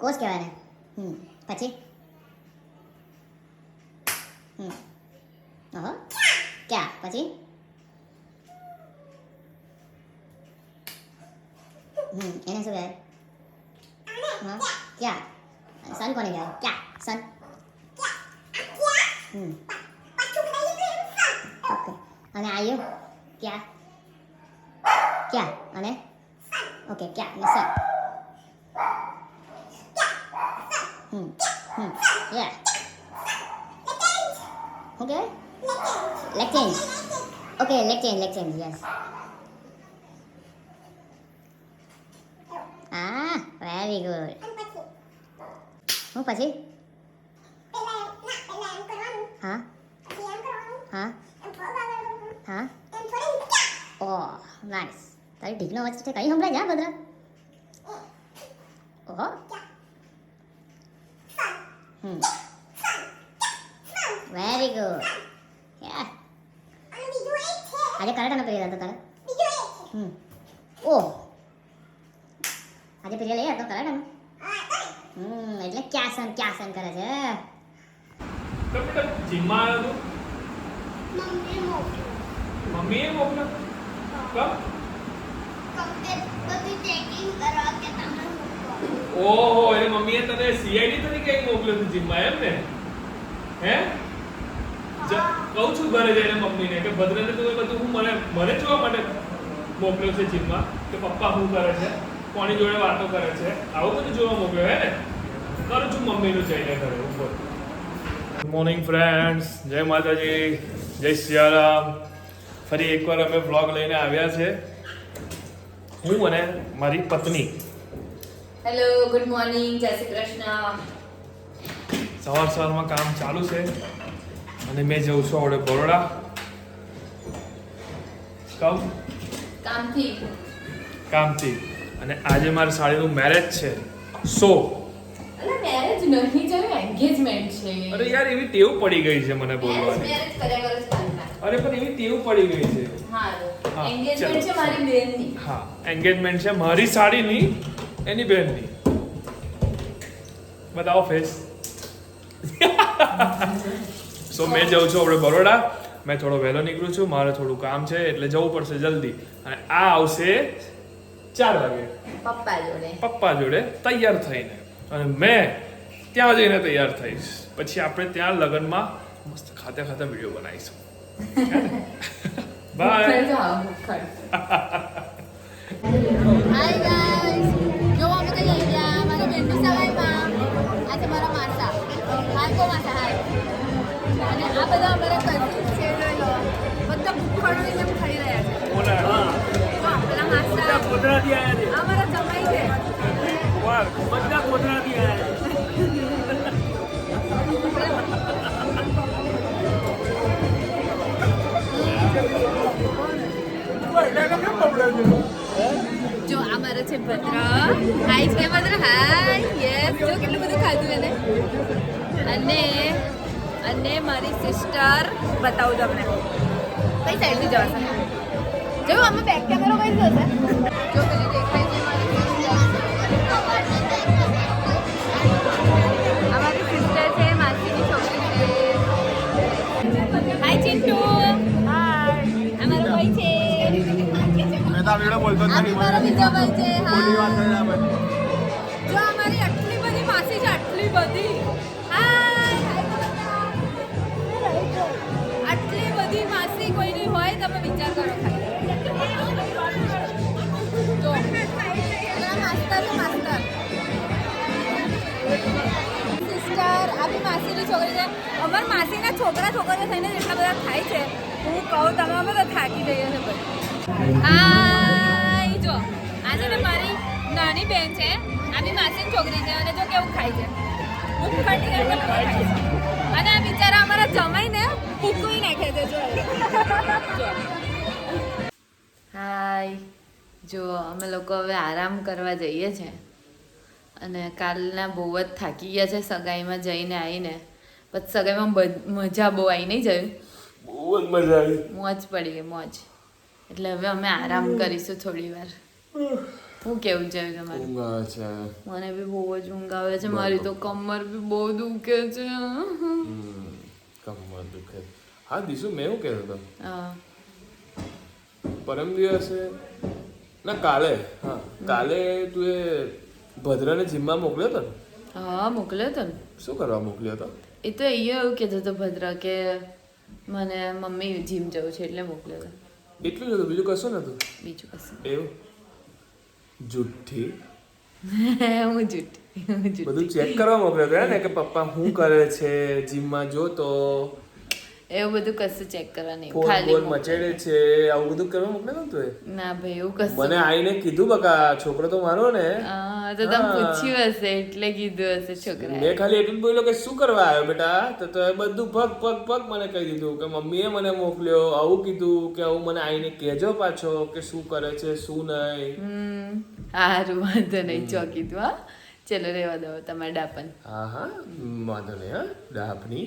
કોષ કહેવાય ને. પછી ઓહો ક્યાં પછી એને શું કહેવાય? હા ક્યાં સન કોને કહેવાય? ક્યાં સન. ઓકે અને આયુ ક્યાં ક્યાં અને ઓકે ક્યાં ને સન. યા શું કહેવાય? Leg change. Okay leg change yes. Ah, very good. હું પછી હા હા હા ઓહ નાઇસ. તારી ઢીકનો અવાજ છે કઈ સંભળાય જા ભદ્રા. ઓહો વેરી ગુડ. યા આજે કરાટાનો પીરિયડ હતો તારે? ઓહ આજે પીરિયડ એ હતો કરાટાનો? એટલે ક્યાસન કરે છે. તો બેટા જીમમાં આવ્યો તું? મમ્મીએ મોકલ્યો? ઓહો એટલે મમ્મીએ તને સીઆઈડી તરીકે મોકલ્યો તું જીમમાં એમ ને? હે કહું છું ઘરે જઈને મમ્મીને કે ભદ્રને તું એ બધું મને જોવા માટે મોકલ્યો છે જીમમાં કે પપ્પા શું કરે છે, કોની જોડે વાતો કરે છે, આવું બધું જોવા મોકલ્યો હે ને? કરું છું મમ્મીનું જઈને ઘરે ઉપર. ગુડ મોર્નિંગ ફ્રેન્ડ્સ, જય માતાજી, જય સિયારામ. ફરી એકવાર અમે વ્લોગ લઈને આવ્યા છે, હું અને મારી પત્ની. હેલો ગુડ મોર્નિંગ, જય શ્રી કૃષ્ણ. સવારમાં કામ ચાલુ છે અને મેં જઉં છું હવે બરોડા. કામથી અને આજે મારી સાડીનું મેરેજ છે. અરે મેરેજ નહીં જવું, એન્ગેજમેન્ટ છે. અરે યાર એવી ટેવ પડી ગઈ છે મને બોલવાની. મેરેજ કર્યા કરો ચાલતા. અરે પણ એવી ટેવ પડી ગઈ છે. હા હા, એન્ગેજમેન્ટ છે ચાલો. મારી બેનની. હા એન્ગેજમેન્ટ છે મારી સાડીની, એની બહેનની. બતાવો ફેસ. સો મેં જાઉં છું આપણે બરોડા. મેં થોડો વહેલો નીકળું છું, મારે થોડું કામ છે એટલે જવું પડશે જલ્દી. અને આ આવશે 4 વાગે પપ્પા જોડે તૈયાર થઈને, અને મેં ત્યાં જઈને તૈયાર થઈશ. પછી આપણે ત્યાં લગનમાં મસ્ત ખાતે વિડીયો બનાવીશું. બાય. હાય ગાઈસ, જો અમે કઈ આવ્યા મારા બેનની સગાઈમાં. આજે મારા માસા હાય માસા હાય. અને આ બધા અમારા કઝિન્સ છે, જોઈ લો બધા ભૂખડો એમ ખાઈ રહ્યા છે. તો આપણા માસા ગોધરાથી આવ્યા છે. આ મારા જમાઈ છે. બધા ગોધરાથી આવ્યા છે. જો આ મારો છે ભદ્ર. હાય કે ભદ્ર હાય. યસ, જો કેટલું બધું ખાધું એને. અને મારી સિસ્ટર બતાવું તમને કઈ સાઈડથી જવાશે. જો આમાં બેક કેમેરો કઈ જશે. જો પેલી દેખાય છે મારી સિસ્ટર. આ મારી સિસ્ટર છે, માસીની છોકરી છે. હાય ચિંટુ. હાય. આ મારો ભાઈ છે. આ બી મારો બીજો ભાઈ છે. હા. જો અમારી આટલી બધી માસી છે, આટલી બધી. આટલી બધી માસી કોઈની હોય તમે વિચાર કરો ખાલી. જો માસ્ટર સિસ્ટર આ બી માસીની છોકરી છે. અમાર માસીના છોકરીઓ થઈને એટલા બધા થાય છે, હું કહું તમે અમે તો થાકી જઈએ છે ભાઈ. હાય જો આ છે ને મારી નાની બેન છે, આ બી માસીની છોકરી છે. અને જો કેવું ખાય છે, અને આ બિચારા અમારા જમાઈને કૂકવી નાખે છે. હાય, જો અમે લોકો હવે આરામ કરવા જઈએ છે અને કાલના બહુ જ થાકી ગયા છે સગાઈમાં જઈને આવીને. પછી સગાઈમાં મજા બહુ આવી નહીં જયું, બહુ જ મજા આવી, મોજ પડી ગઈ મોજ. એટલે હવે અમે આરામ કરીશું થોડી વાર. હું કેવું છે તમારે? ઊંઘ આવે છે. મને બી બહુ જ ઊંઘ આવે છે. મારી તો કમર બી બહુ દુખે છે. કમર દુખે. હા દીસુ મેં એવું કહેતો હતો હા પરમ દિવસે ના કાલે કાલે તું એ ભદ્રાને જીમમાં મોકલ્યો હતો ને? હા મોકલ્યો હતો ને. શું કરવા મોકલ્યો હતો? એ તો અહીંયા એવું કહેતો હતો ભદ્રા કે મને મમ્મી જીમ જવું છે એટલે મોકલ્યો હતો. એટલું જ હતું, બીજું કશું નતું? બીજું કશું. એવું જુઠ્ઠી. હું જૂઠી બધું ચેક કરવા મોકલ્યો હતો ને કે પપ્પા શું કરે છે જીમમાં જો તો એવું બધું કશું ચેક કરવા નહીં. ફોન ખાલી બોન મચેડે છે આવું બધું કરવા મોકલ્યો હતો એ? ના ભાઈ એવું કશું. મને આઈને કીધું બકા છોકરો તો મારો ને. હા તો તમે પૂછ્યું હશે એટલે કીધું હશે છોકરા. મેં ખાલી એટલું જ બોલ્યો કે શું કરવા આવ્યો બેટા, તો એ બધું પગ મને કહી દીધું કે મમ્મીએ મને મોકલ્યો, આવું કીધું કે આવું મને આઈને કહેજો પાછો કે શું કરે છે શું નહીં. સારું વાંધો નહીં ચોકી તું. હા ચલો રહેવા દો તમારે ડાપન. હા વાંધો નહીં. હા ડાપની